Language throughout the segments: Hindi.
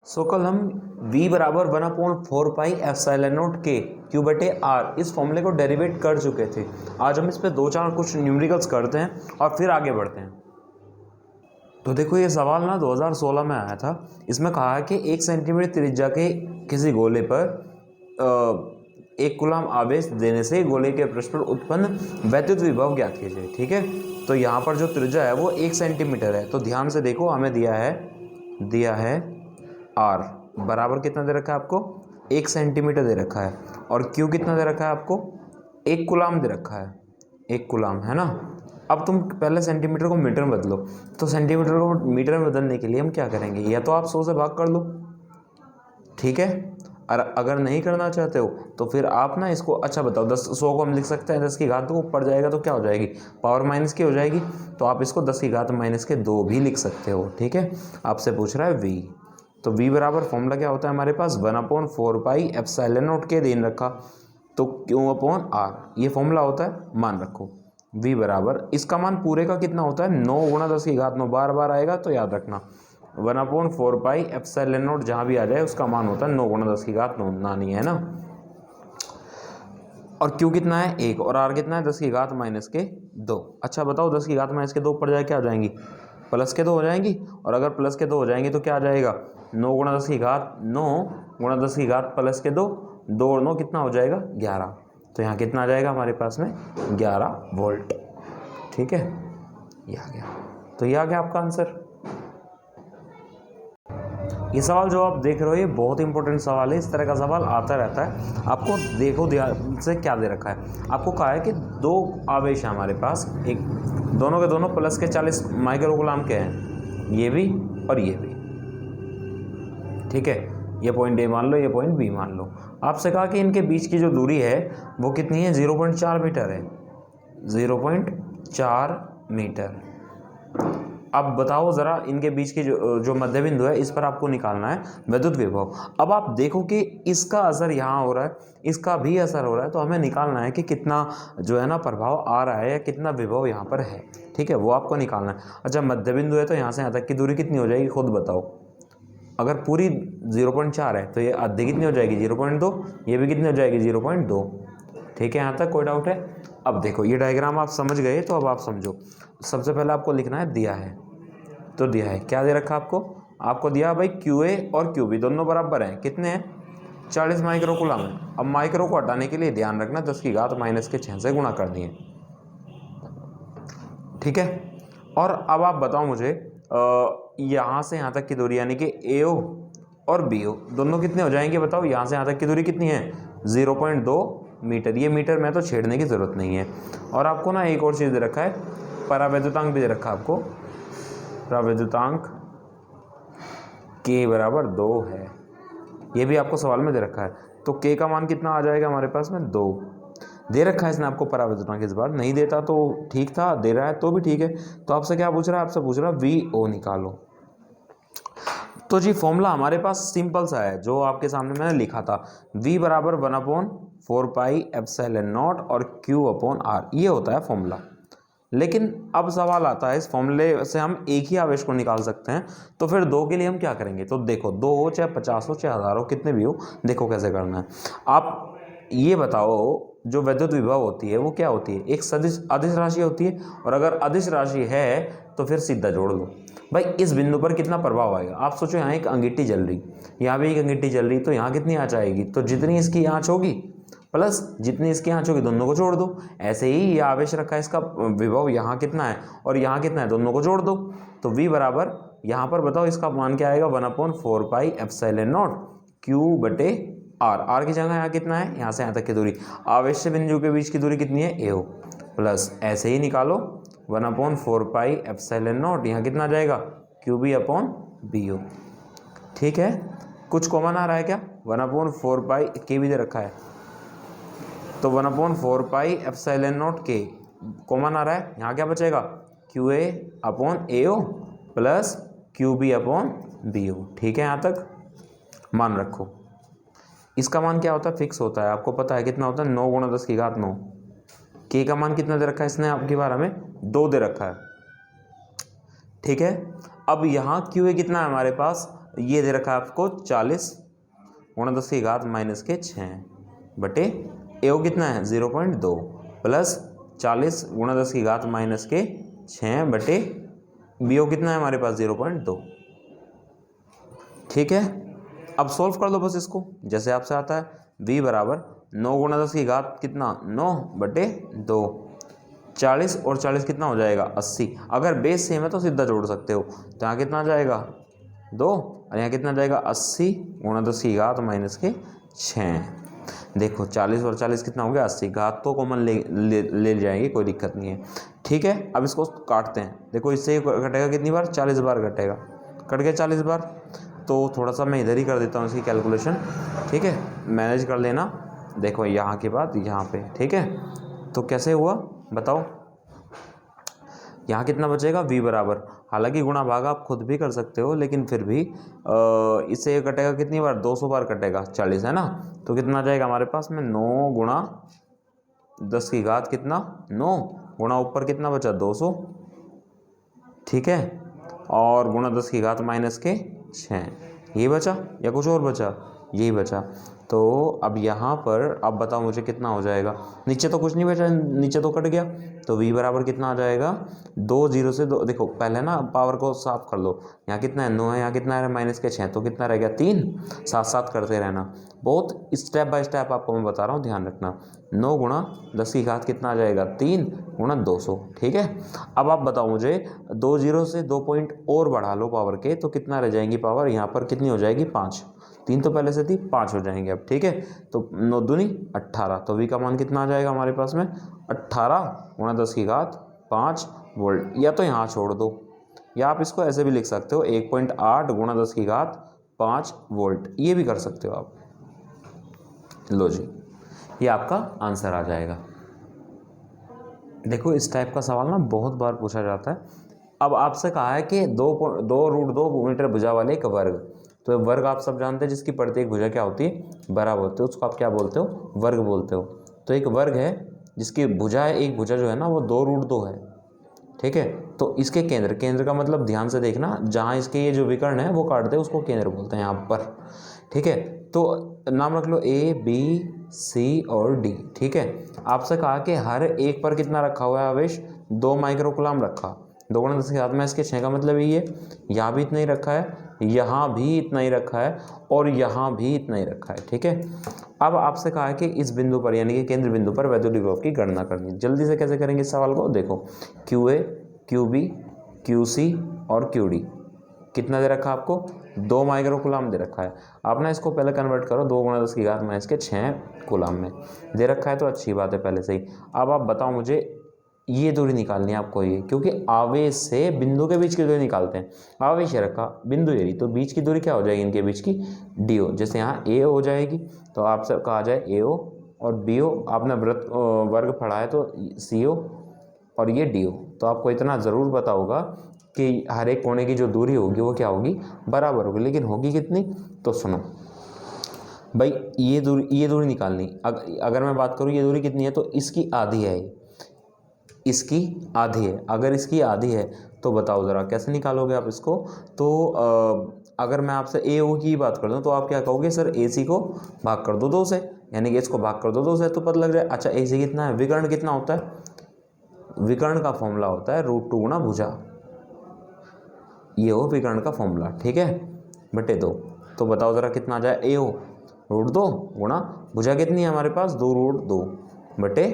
सो कल हम v बराबर 1/4 पाई एप्सिलॉन नॉट के क्यू बटे आर इस फॉर्मूले को डेरिवेट कर चुके थे। आज हम इस पे दो चार कुछ न्यूमेरिकल्स करते हैं और फिर आगे बढ़ते हैं। तो देखो ये सवाल ना 2016 में आया था। इसमें कहा है कि 1 सेंटीमीटर त्रिज्या के किसी गोले पर 1 कूलम आवेश देने से गोले के पृष्ठ पर उत्पन्न वैद्युत विभव ज्ञात कीजिए। ठीक है, तो यहाँ पर जो त्रिज्या है वो 1 सेंटीमीटर है। तो ध्यान से देखो, हमें दिया है आर बराबर कितना दे रखा है आपको, 1 सेंटीमीटर दे रखा है। और क्यू कितना दे रखा है आपको, 1 कूलम दे रखा है, 1 कूलम है ना। अब तुम पहले सेंटीमीटर को मीटर में बदलो। तो सेंटीमीटर को मीटर में बदलने के लिए हम क्या करेंगे, या तो आप 100 से भाग कर लो, ठीक है। और अगर नहीं करना चाहते हो तो फिर आप ना इसको, अच्छा बताओ, 100 को हम लिख सकते हैं 10 की घात को ऊपर जाएगा तो क्या हो जाएगी, पावर माइनस की हो जाएगी। तो आप इसको 10 की घात माइनस के 2 भी लिख सकते हो। ठीक है, आपसे पूछ रहा है v, तो v बराबर फॉर्मूला क्या होता है हमारे पास, 1/4 पाई एप्सिलॉन नॉट के दिन रखा तो क्यू अपॉन आर, ये फॉर्मूला होता है। मान रखो v बराबर, इसका मान पूरे का कितना होता है, 9 गुणा 10 की घात 9, बार बार आएगा तो याद रखना 1/4 पाई एप्सिलॉन नॉट जहाँ भी आ जाए उसका मान होता है 9 गुणा 10 की घात 9, नानी है ना। और क्यू कितना है 1 और आर कितना है 10 की घात माइनस के 2। अच्छा बताओ, 10 की घात माइनस के 2 ऊपर जाए क्या हो जाएंगी, प्लस के 2 हो जाएंगी। और अगर प्लस के 2 हो जाएंगी तो क्या आ जाएगा, 9 गुणा 10 की घात 9 गुणा 10 की घात प्लस के 2, 2 और 9 कितना हो जाएगा 11। तो यहाँ कितना आ जाएगा हमारे पास में 11 वोल्ट। ठीक है, ये आ गया। तो ये आ गया आपका आंसर। ये सवाल जो आप देख रहे हो ये बहुत इंपॉर्टेंट सवाल है। इस तरह का सवाल आता रहता है। आपको देखो ध्यान से क्या दे रखा है, आपको कहा है कि 2 आवेश है हमारे पास, एक दोनों के दोनों प्लस के 40 माइक्रो कूलम के हैं, ये भी और ये भी। ठीक है, ये पॉइंट ए मान लो, ये पॉइंट बी मान लो। आपसे कहा कि इनके बीच की जो दूरी है वो कितनी है, 0.4 मीटर है, 0.4 मीटर। अब बताओ ज़रा, इनके बीच की जो मध्य बिंदु है इस पर आपको निकालना है विद्युत विभव। अब आप देखो कि इसका असर यहाँ हो रहा है, इसका भी असर हो रहा है, तो हमें निकालना है कि कितना जो है ना प्रभाव आ रहा है या कितना विभव यहाँ पर है। ठीक है, वो आपको निकालना है। अच्छा, मध्य बिंदु है तो यहाँ से यहाँ तक की दूरी कितनी हो जाएगी, खुद बताओ। अगर पूरी 0.4 है तो ये आधी कितनी हो जाएगी, 0.2, ये भी कितनी हो जाएगी 0.2। ठीक है, यहाँ तक कोई डाउट है। अब देखो ये डायग्राम आप समझ गए, तो अब आप समझो। सबसे पहले आपको लिखना है, दिया है तो दिया है, क्या दे रखा आपको दिया भाई QA और QB दोनों बराबर हैं, कितने हैं 40 माइक्रो कूलम है। अब माइक्रो को हटाने के लिए ध्यान रखना 10 की घात माइनस के 6 से गुणा कर दिए। ठीक है, और अब आप बताओ मुझे यहाँ से यहाँ तक की दूरी यानी कि AO और BO दोनों कितने हो जाएंगे, बताओ। यहाँ से यहाँ तक की दूरी कितनी है 0.2 मीटर। ये मीटर में तो छेड़ने की ज़रूरत नहीं है। और आपको ना एक और चीज़ दे रखा है, परावैद्युतांक भी दे रखा है आपको। परावैद्युतांक K बराबर 2 है, ये भी आपको सवाल में दे रखा है। तो K का मान कितना आ जाएगा हमारे पास में, 2 दे रखा है इसने आपको परावैद्युतांक। इस बार नहीं देता तो ठीक था, दे रहा है तो भी ठीक है। तो आपसे क्या पूछ रहा है, आपसे पूछ रहा है VO निकालो। तो जी फॉर्मूला हमारे पास सिंपल सा है जो आपके सामने मैंने लिखा था, V बराबर 1/4 पाई एप्सिलॉन नॉट और Q अपॉन R, ये होता है फॉर्मूला। लेकिन अब सवाल आता है, इस फॉर्मूले से हम एक ही आवेश को निकाल सकते हैं, तो फिर 2 के लिए हम क्या करेंगे। तो देखो 2 हो चाहे 50 हो चाहे 1000 हो, कितने भी हो, देखो कैसे करना है। आप ये बताओ, जो विद्युत विभव होती है वो क्या होती है, एक सदिश अदिश राशि होती है। और अगर अदिश राशि है तो फिर सीधा जोड़ लो भाई, इस बिंदु पर कितना प्रभाव आएगा। आप सोचो यहाँ एक अंगीठी जल रही, यहाँ भी एक अंगीठी जल रही, तो यहाँ कितनी आंच आएगी, तो जितनी इसकी आंच होगी प्लस जितनी इसकी आंच होगी, दोनों को जोड़ दो। ऐसे ही ये आवेश रखा है, इसका विभव यहाँ कितना है और यहाँ कितना है, दोनों को जोड़ दो। तो V बराबर यहाँ पर बताओ इसका मान क्या आएगा, 1/4 पाई एप्सिलॉन नॉट Q बटे R। R की जगह यहाँ कितना है, यहाँ से यहाँ तक की दूरी, आवेश से बिंदु के बीच की दूरी कितनी है AO, प्लस ऐसे ही निकालो 1/4 पाई एप्सिलॉन नॉट, यहाँ कितना आ जाएगा QB अपॉन BO। ठीक है, कुछ कॉमन आ रहा है क्या, 1/4 पाई K भी दे रखा है, तो 1/4 pi epsilon naught K common आ रहा है। यहाँ क्या बचेगा, QA upon AO plus QB upon BO। ठीक है, यहाँ तक मान रखो। इसका मान क्या होता है, फिक्स होता है, आपको पता है कितना होता है, 9 गुणा 10 की घात 9। K का मान कितना दे रखा है इसने आपकी बार हमें, 2 दे रखा है। ठीक है, अब यहाँ QA कितना है हमारे पास, ये दे रखा है आपको 40 गुणा 10 की घात माइनस के 6 बटे एओ कितना है 0.2 प्लस 40 गुणा 10 की घात माइनस के 6 बटे बीओ कितना है हमारे पास 0.2। ठीक है, अब सॉल्व कर दो बस इसको जैसे आपसे आता है। v बराबर 9 गुणा 10 की घात कितना 9 बटे 2, 40 और 40 कितना हो जाएगा 80। अगर बेस सेम है तो सीधा जोड़ सकते हो, तो यहाँ कितना जाएगा 2 और यहाँ कितना जाएगा 80 गुणा 10 की घात माइनस के 6। देखो 40 और 40 कितना हो गया 80, घात तो कॉमन ले जाएंगे, कोई दिक्कत नहीं है। ठीक है, अब इसको काटते हैं। देखो इससे कटेगा कितनी बार 40 बार कटेगा, कट गया 40 बार। तो थोड़ा सा मैं इधर ही कर देता हूँ इसकी कैलकुलेशन। ठीक है, मैनेज कर लेना। देखो यहाँ के बाद यहाँ पे, ठीक है, तो कैसे हुआ बताओ। यहाँ कितना बचेगा v बराबर, हालांकि गुणा भाग आप खुद भी कर सकते हो, लेकिन फिर भी इससे कटेगा कितनी बार 200 बार कटेगा 40 है ना। तो कितना जाएगा हमारे पास में 9 गुणा 10 की घात कितना 9 गुणा ऊपर कितना बचा 200। ठीक है, और गुणा 10 की घात माइनस के 6, ये बचा या कुछ और बचा, यही बचा। तो अब यहाँ पर अब बताओ मुझे कितना हो जाएगा, नीचे तो कुछ नहीं बचा, नीचे तो कट गया। तो v बराबर कितना आ जाएगा 2 0 से 2, देखो पहले ना पावर को साफ कर लो। यहाँ कितना है 9 है, यहाँ कितना है माइनस के 6, तो कितना रह गया 3। साथ साथ करते रहना, बहुत स्टेप बाय स्टेप आपको मैं बता रहा हूँ, ध्यान रखना। 9 गुणा 10 की घात कितना आ जाएगा 3 गुणा 200। ठीक है, अब आप बताओ मुझे 2 0 से 2 पॉइंट और बढ़ा लो पावर के, तो कितना रह जाएंगी पावर यहाँ पर कितनी हो जाएगी 5। 3 तो पहले से थी, 5 हो जाएंगे अब। ठीक है, तो 9 दूनी 18, तो v का मान कितना आ जाएगा हमारे पास में 18 गुणा 10 की घात 5 वोल्ट। या तो यहाँ छोड़ दो, या आप इसको ऐसे भी लिख सकते हो 1.8 गुणा 10 की घात 5 वोल्ट, ये भी कर सकते हो आप। लो जी, ये आपका आंसर आ जाएगा। देखो इस टाइप का सवाल ना बहुत बार पूछा जाता है। अब आपसे कहा है कि 2 मीटर भुजा वाले एक वर्ग, तो वर्ग आप सब जानते हैं जिसकी प्रत्येक भुजा क्या होती है बराबर होती है, उसको आप क्या बोलते हो वर्ग बोलते हो। तो एक वर्ग है जिसकी भुजा है, एक भुजा जो है ना वो 2√2 है। ठीक है, तो इसके केंद्र का मतलब ध्यान से देखना, जहाँ इसके ये जो विकर्ण है वो काटते हैं उसको केंद्र बोलते हैं यहाँ पर। ठीक है, तो नाम रख लो A B C और D। ठीक है, आपसे कहा कि हर एक पर कितना रखा हुआ है आवेश 2 माइक्रोकुलाम रखा, 2 गुणा 10 के घात में इसके 6 का मतलब ये यहाँ भी इतना ही रखा है, यहाँ भी इतना ही रखा है और यहाँ भी इतना ही रखा है। ठीक है, अब आपसे कहा है कि इस बिंदु पर यानी कि केंद्र बिंदु पर वैद्युत विभव की गणना करनी। जल्दी से कैसे करेंगे इस सवाल को, देखो QA QB QC और QD कितना दे रखा है आपको 2 माइक्रोकुलाम दे रखा है। आप ना इसको पहले कन्वर्ट करो 2 गुणा 10 की घात माइनस के 6 कुलाम में दे रखा है, तो अच्छी बात है पहले से ही। अब आप बताओ मुझे ये दूरी निकालनी है आपको, ये क्योंकि आवेश से बिंदु के बीच की दूरी निकालते हैं। आवेश है रखा, बिंदु यही, तो बीच की दूरी क्या हो जाएगी इनके बीच की DO। जैसे यहाँ A हो जाएगी, तो आपसे कहा जाए AO और BO, आपने वर्ग पढ़ा है तो CO और ये DO। तो आपको इतना ज़रूर पता होगा कि हर एक कोने की जो दूरी होगी वो क्या होगी बराबर होगी, लेकिन होगी कितनी, तो सुनो भाई ये दूरी निकालनी। अगर मैं बात करूँ ये दूरी कितनी है, तो इसकी आधी है, इसकी आधी है। अगर इसकी आधी है तो बताओ ज़रा कैसे निकालोगे आप इसको। तो अगर मैं आपसे AO की बात कर दूँ तो आप क्या कहोगे, सर AC को भाग कर दो 2 से, यानी कि इसको भाग कर दो 2 से तो पता लग जाए। अच्छा AC कितना है, विकर्ण कितना होता है, विकर्ण का फॉर्मूला होता है √2 गुणा भुजा, ये हो विकर्ण का फॉर्मूला। ठीक है, बटे 2। तो बताओ ज़रा कितना आ जाए AO √2 गुणा भुजा कितनी है हमारे पास 2√2 बटे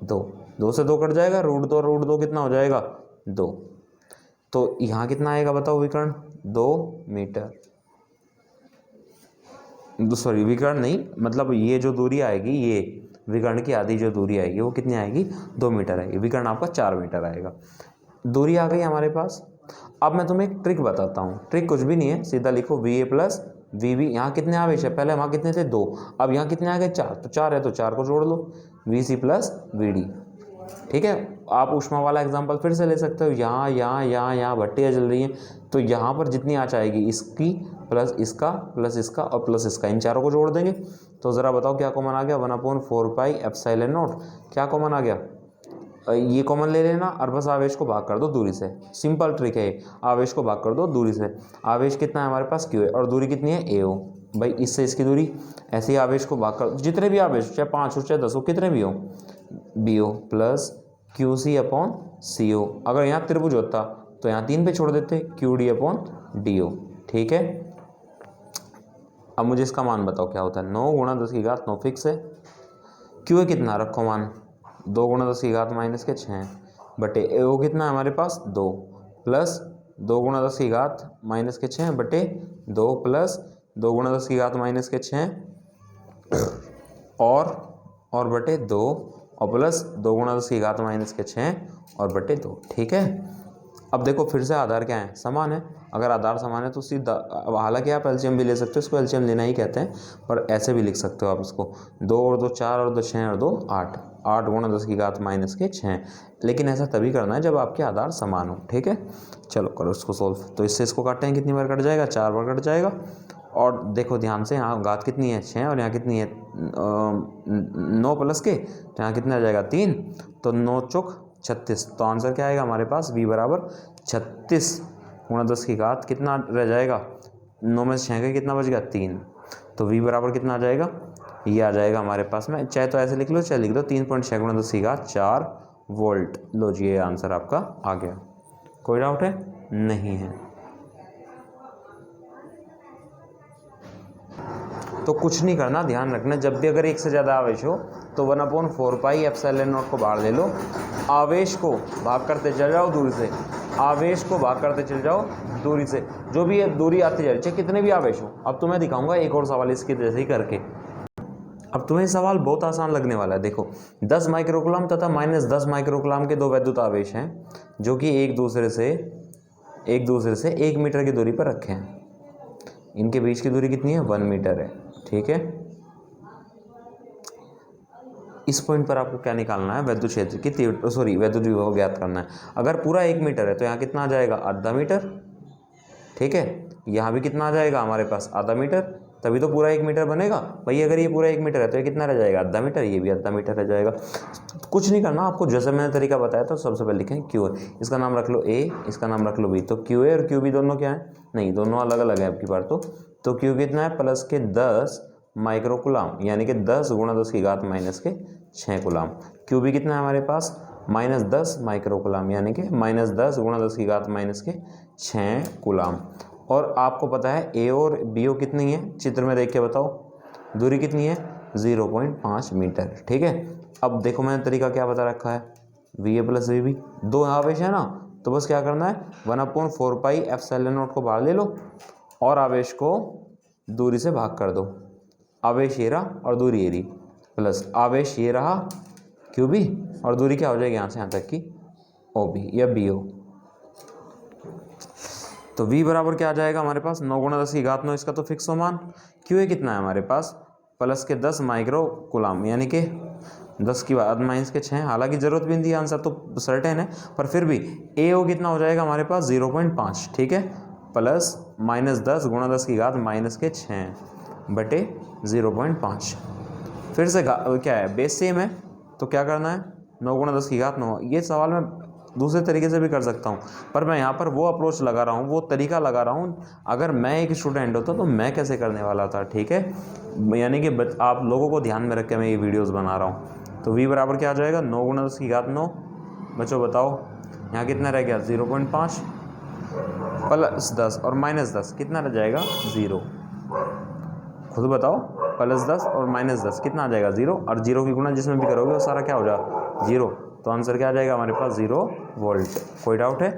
2, 2 से 2 कट जाएगा, √2 कितना हो जाएगा 2। तो यहाँ कितना आएगा बताओ विकर्ण 2 मीटर, सॉरी विकर्ण नहीं, मतलब ये जो दूरी आएगी ये विकर्ण की आधी जो दूरी आएगी वो कितनी आएगी 2 मीटर आएगी, विकर्ण आपका 4 मीटर आएगा। दूरी आ गई हमारे पास। अब मैं तुम्हें एक ट्रिक बताता हूँ, ट्रिक कुछ भी नहीं है, सीधा लिखो VA प्लस VB। यहाँ कितने आवेश है, पहले वहाँ कितने थे 2, अब यहाँ कितने आ गए 4, तो 4 है तो 4 को जोड़ लो, VC प्लस VD। ठीक है, आप ऊष्मा वाला एग्जांपल फिर से ले सकते हो, यहाँ भट्टियाँ जल रही हैं, तो यहाँ पर जितनी आँच आएगी इसकी प्लस इसका प्लस इसका और प्लस इसका, इन चारों को जोड़ देंगे। तो ज़रा बताओ क्या कॉमन आ गया 1/4 पाई एप्सिलॉन नॉट, क्या कॉमन आ गया ये कॉमन ले लेना और बस आवेश को भाग कर दो दूरी से। सिंपल ट्रिक है ये, आवेश को भाग कर दो दूरी से। आवेश कितना है हमारे पास क्यू है और दूरी कितनी है ए ओ। भाई इससे इसकी दूरी, ऐसे ही आवेश को भाग कर, जितने भी आवेश चाहे 5 हो चाहे 10 हो कितने भी हो, B O plus Q C upon C O. अगर यहाँ त्रिभुज होता तो यहाँ 3 पे छोड़ देते, Q D upon D O. ठीक है, अब मुझे इसका मान बताओ क्या होता है। 9 गुणा 10 की घात 9 फिक्स है। क्यू है कितना रखो मान, 2 गुणा 10 की घात माइनस के 6 बटे ए ओ कितना है हमारे पास 2 प्लस 2 गुणा 10 की घात माइनस के 6 बटे 2 प्लस 2 गुणा 10 की घात माइनस के 6 और बटे 2 और प्लस 2 गुणा 10 की घात माइनस के 6 और बटे 2। ठीक है, अब देखो फिर से आधार क्या है, समान है। अगर आधार समान है तो सीधा, अब हालांकि आप एलसीएम भी ले सकते हो, इसको एलसीएम लेना ही कहते हैं, पर ऐसे भी लिख सकते हो आप इसको, 2 और 2 4 और 2 6 और 2 8, 8 गुणा 10 की घात माइनस के 6। लेकिन ऐसा तभी करना है जब आपके आधार समान हो। ठीक है, चलो करो इसको सोल्व। तो इससे इसको काटते हैं, कितनी बार कट जाएगा, 4 बार कट जाएगा। और देखो ध्यान से, यहाँ घात कितनी है 6 और यहाँ कितनी है 9 प्लस के, तो यहाँ कितना आ जाएगा 3, तो 9 चौक 36। तो आंसर क्या आएगा हमारे पास, v बराबर 36 गुणा 10 की घात कितना रह जाएगा, 9 में से 6 का कितना बच गया 3, तो v बराबर कितना आ जाएगा, ये आ जाएगा हमारे पास में, चाहे तो ऐसे लिख लो चाहे लिख दो 3.6 गुणा 10 की घात 4 वोल्ट। लो जी, ये आंसर आपका आ गया। कोई डाउट है, नहीं है तो कुछ नहीं करना, ध्यान रखना जब भी अगर एक से ज़्यादा आवेश हो तो 1/4 पाई एप्सिलॉन नॉट को बाहर ले लो, आवेश को भाग करते चल जाओ दूरी से, आवेश को भाग करते चल जाओ दूरी से, जो भी दूरी आती जा रही चाहे कितने भी आवेश हो। अब तुम्हें दिखाऊंगा एक और सवाल इसके जैसे ही करके। अब तुम्हें सवाल बहुत आसान लगने वाला है। देखो 10 माइक्रोकूलम तथा -10 माइक्रोकूलम के 2 वैद्युत आवेश हैं जो कि एक दूसरे से 1 मीटर की दूरी पर रखे हैं। इनके बीच की दूरी कितनी है, 1 मीटर है। ठीक है, इस पॉइंट पर आपको क्या निकालना है, वैद्युत क्षेत्र की वैद्युत विभव ज्ञात करना है। अगर पूरा 1 मीटर है तो यहाँ कितना आ जाएगा, आधा मीटर। ठीक है, यहाँ भी कितना आ जाएगा हमारे पास, आधा मीटर, तभी तो पूरा 1 मीटर बनेगा। भाई अगर ये पूरा 1 मीटर है तो ये कितना रह जाएगा, आधा मीटर, ये भी आधा मीटर रह जाएगा। कुछ नहीं करना आपको, जैसे मैंने तरीका बताया था, सबसे पहले लिखें क्यू है, इसका नाम रख लो ए, इसका नाम रख लो बी। तो क्यू ए और क्यू बी दोनों क्या है, नहीं दोनों अलग अलग है आपकी बार। तो क्यू कितना है, प्लस के 10 माइक्रोकूलम, यानी कि 10 गुणा 10 की घात माइनस के 6 कूलम। क्यू बी कितना है हमारे पास, -10 माइक्रोकूलम, यानी कि -10 गुणा 10 की घात माइनस के 6 कूलम। और आपको पता है ए और बी ओ कितनी है, चित्र में देख के बताओ, दूरी कितनी है, 0.5 मीटर। ठीक है, अब देखो मैंने तरीका क्या बता रखा है, V A plus V B, 2 आवेश है ना, तो बस क्या करना है, 1/4 पाई एप्सिलॉन नॉट को बाहर ले लो और आवेश को दूरी से भाग कर दो। आवेश ये रहा और दूरी ये रही, प्लस आवेश ये रहा क्यू बी और दूरी क्या हो जाएगी यहाँ से यहाँ तक की ओ बी या बी ओ। तो v बराबर क्या आ जाएगा हमारे पास, 9 गुणा 10 की घात 9, इसका तो फिक्स हो मान। क्यू ए कितना है हमारे पास, प्लस के 10 माइक्रोकूलम, यानी कि 10 की बाद माइनस के 6। हालांकि जरूरत भी नहीं थी, आंसर तो सर्टेन है, पर फिर भी ए ओ कितना हो जाएगा हमारे पास, 0.5। ठीक है, प्लस -10 गुणा 10 की घात माइनस के 6 बटे 0.5। फिर से क्या है, बेस सेम है, तो क्या करना है, 9 गुणा 10 की घात 9। ये सवाल मैं दूसरे तरीके से भी कर सकता हूँ, पर मैं यहाँ पर वो अप्रोच लगा रहा हूँ, वो तरीका लगा रहा हूँ। अगर मैं एक स्टूडेंट होता तो मैं कैसे करने वाला था। ठीक है, यानी कि आप लोगों को ध्यान में रख के मैं ये वीडियोस बना रहा हूँ। तो v बराबर क्या आ जाएगा, 9 गुणा 10 की घात 9। बच्चों बताओ यहाँ कितना रह गया, 0.5 प्लस 10 और -10 कितना रह जाएगा, 0। खुद बताओ, +10 और -10 कितना आ जाएगा, 0। और 0 की गुणा जिसमें भी करोगे वो सारा क्या हो जाएगा, 0। तो आंसर क्या आ जाएगा हमारे पास, 0 वोल्ट। कोई डाउट है।